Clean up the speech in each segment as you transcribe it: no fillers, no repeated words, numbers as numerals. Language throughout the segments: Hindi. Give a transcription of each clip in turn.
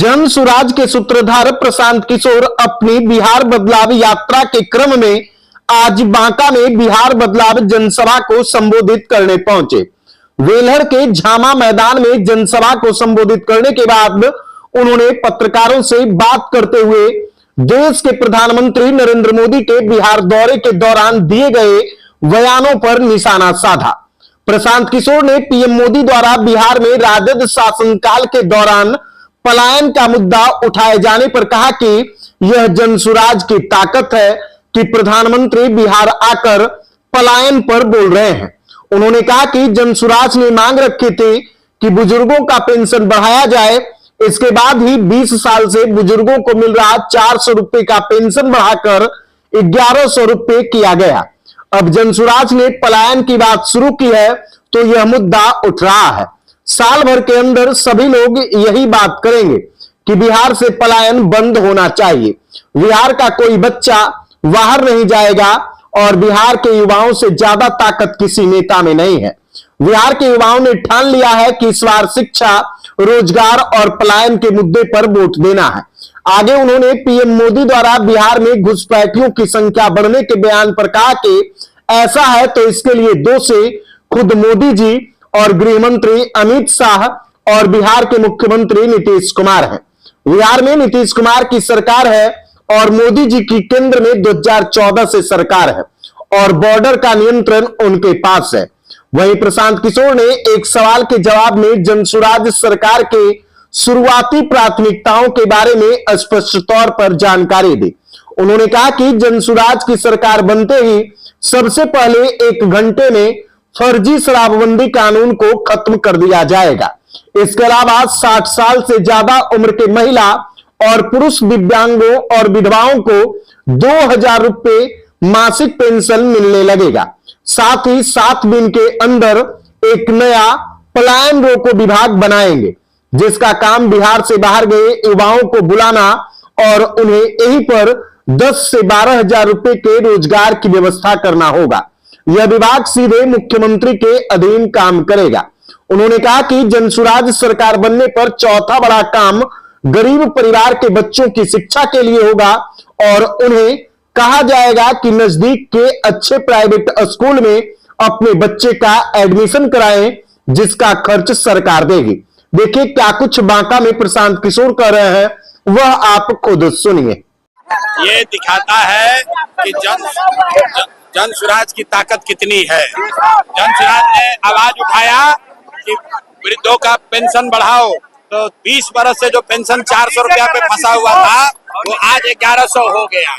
जन सुराज के सूत्रधार प्रशांत किशोर अपनी बिहार बदलाव यात्रा के क्रम में आज बांका में बिहार बदलाव जनसभा को संबोधित करने पहुंचे। वेलहर के झामा मैदान में जनसभा को संबोधित करने के बाद उन्होंने पत्रकारों से बात करते हुए देश के प्रधानमंत्री नरेंद्र मोदी के बिहार दौरे के दौरान दिए गए बयानों पर निशाना साधा। प्रशांत किशोर ने पीएम मोदी द्वारा बिहार में राजद शासनकाल के दौरान पलायन का मुद्दा उठाए जाने पर कहा कि यह जनसुराज की ताकत है कि प्रधानमंत्री बिहार आकर पलायन पर बोल रहे हैं। उन्होंने कहा कि जनसुराज ने मांग रखी थी कि बुजुर्गों का पेंशन बढ़ाया जाए। इसके बाद ही 20 साल से बुजुर्गों को मिल रहा 400 रुपए का पेंशन बढ़ाकर 1100 रुपए किया गया। अब जनसुराज ने पलायन की बात शुरू की है तो यह मुद्दा उठ रहा है। साल भर के अंदर सभी लोग यही बात करेंगे कि बिहार से पलायन बंद होना चाहिए। बिहार का कोई बच्चा बाहर नहीं जाएगा और बिहार के युवाओं से ज्यादा ताकत किसी नेता में नहीं है। बिहार के युवाओं ने ठान लिया है कि इस बार शिक्षा, रोजगार और पलायन के मुद्दे पर वोट देना है। आगे उन्होंने पीएम मोदी द्वारा बिहार में घुसपैठियों की संख्या बढ़ने के बयान पर कहा कि ऐसा है तो इसके लिए दोषी खुद मोदी जी और गृह मंत्री अमित शाह और बिहार के मुख्यमंत्री नीतीश कुमार हैं। बिहार में नीतीश कुमार की सरकार है और मोदी जी की केंद्र में 2014 से सरकार है और बॉर्डर का नियंत्रण उनके पास है। वहीं प्रशांत किशोर ने एक सवाल के जवाब में जनसुराज सरकार के शुरुआती प्राथमिकताओं के बारे में स्पष्ट तौर पर जानकारी दी। उन्होंने कहा कि जनसुराज की सरकार बनते ही सबसे पहले 1 घंटे में फर्जी शराबबंदी कानून को खत्म कर दिया जाएगा। इसके अलावा 60 साल से ज्यादा उम्र के महिला और पुरुष दिव्यांगों और विधवाओं को 2000 रुपए मासिक पेंशन मिलने लगेगा। साथ ही 7 दिन के अंदर एक नया पलायन रोको विभाग बनाएंगे जिसका काम बिहार से बाहर गए युवाओं को बुलाना और उन्हें यहीं पर 10 से 12,000 रुपए के रोजगार की व्यवस्था करना होगा। यह विभाग सीधे मुख्यमंत्री के अधीन काम करेगा। उन्होंने कहा कि जनसुराज सरकार बनने पर चौथा बड़ा काम गरीब परिवार के बच्चों की शिक्षा के लिए होगा और उन्हें कहा जाएगा कि नजदीक के अच्छे प्राइवेट स्कूल में अपने बच्चे का एडमिशन कराएं जिसका खर्च सरकार देगी। देखिए क्या कुछ बांका में प्रशांत किशोर कह रहे हैं, वह आप खुद सुनिए। ये दिखाता है कि जनसुराज की ताकत कितनी है। जनसुराज ने आवाज उठाया कि वृद्धों का पेंशन बढ़ाओ, तो 20 बरस से जो पेंशन 400 रुपया पे फंसा हुआ था वो आज 1100 हो गया।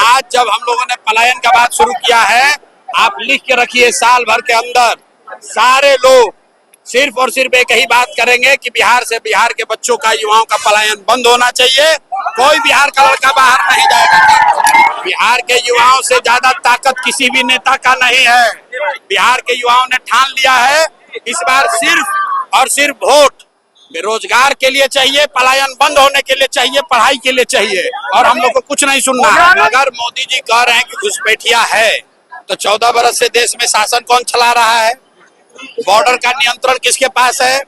आज जब हम लोगों ने पलायन का बात शुरू किया है, आप लिख के रखिए, साल भर के अंदर सारे लोग सिर्फ और सिर्फ एक ही बात करेंगे कि बिहार से बिहार के बच्चों का, युवाओं का पलायन बंद होना चाहिए। कोई बिहार का लड़का बाहर नहीं जाएगा। बिहार के युवाओं से ज्यादा ताकत किसी भी नेता का नहीं है। बिहार के युवाओं ने ठान लिया है इस बार सिर्फ और सिर्फ वोट बेरोजगार के लिए चाहिए, पलायन बंद होने के लिए चाहिए, पढ़ाई के लिए चाहिए और हम लोग को कुछ नहीं सुनना है। अगर मोदी जी कह रहे हैं कि घुसपैठिया है तो 14 बरस से देश में शासन कौन चला रहा है? बॉर्डर का नियंत्रण किसके पास है?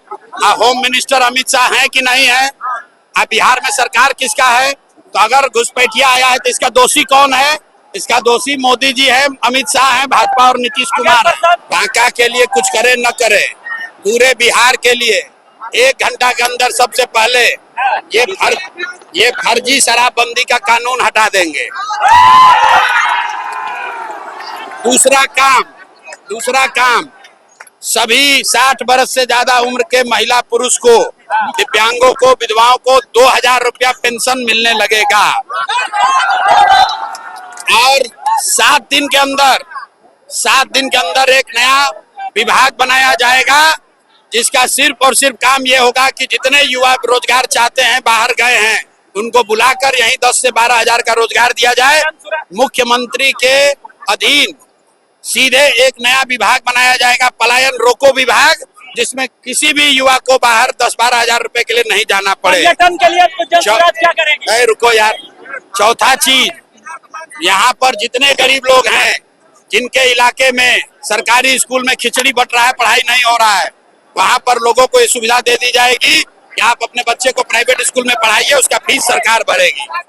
होम मिनिस्टर अमित शाह है कि नहीं है? बिहार में सरकार किसका है? तो अगर घुसपैठिया आया है तो इसका दोषी कौन है? इसका दोषी मोदी जी है, अमित शाह है, भाजपा और नीतीश कुमार है। बांका के लिए कुछ करे न करे, पूरे बिहार के लिए 1 घंटा के अंदर सबसे पहले ये फर्जी शराबबंदी का कानून हटा देंगे। दूसरा काम सभी 60 बरस से ज्यादा उम्र के महिला पुरुष को, दिव्यांगों को, विधवाओं को 2000 रुपया पेंशन मिलने लगेगा और 7 दिन के अंदर एक नया विभाग बनाया जाएगा जिसका सिर्फ और सिर्फ काम ये होगा कि जितने युवा रोजगार चाहते हैं, बाहर गए हैं, उनको बुलाकर यहीं 10 से 12,000 का रोजगार दिया जाए। मुख्यमंत्री के अधीन सीधे एक नया विभाग बनाया जाएगा, पलायन रोको विभाग, जिसमें किसी भी युवा को बाहर 10-12,000 रुपए के लिए नहीं जाना पड़े। पर्यटन के लिए तो जनसुराज क्या करेंगे? रुको यार, चौथा चीज, यहाँ पर जितने गरीब लोग हैं जिनके इलाके में सरकारी स्कूल में खिचड़ी बट रहा है, पढ़ाई नहीं हो रहा है, वहाँ पर लोगों को ये सुविधा दे दी जाएगी कि आप अपने बच्चे को प्राइवेट स्कूल में पढ़ाइए, उसका फीस सरकार भरेगी।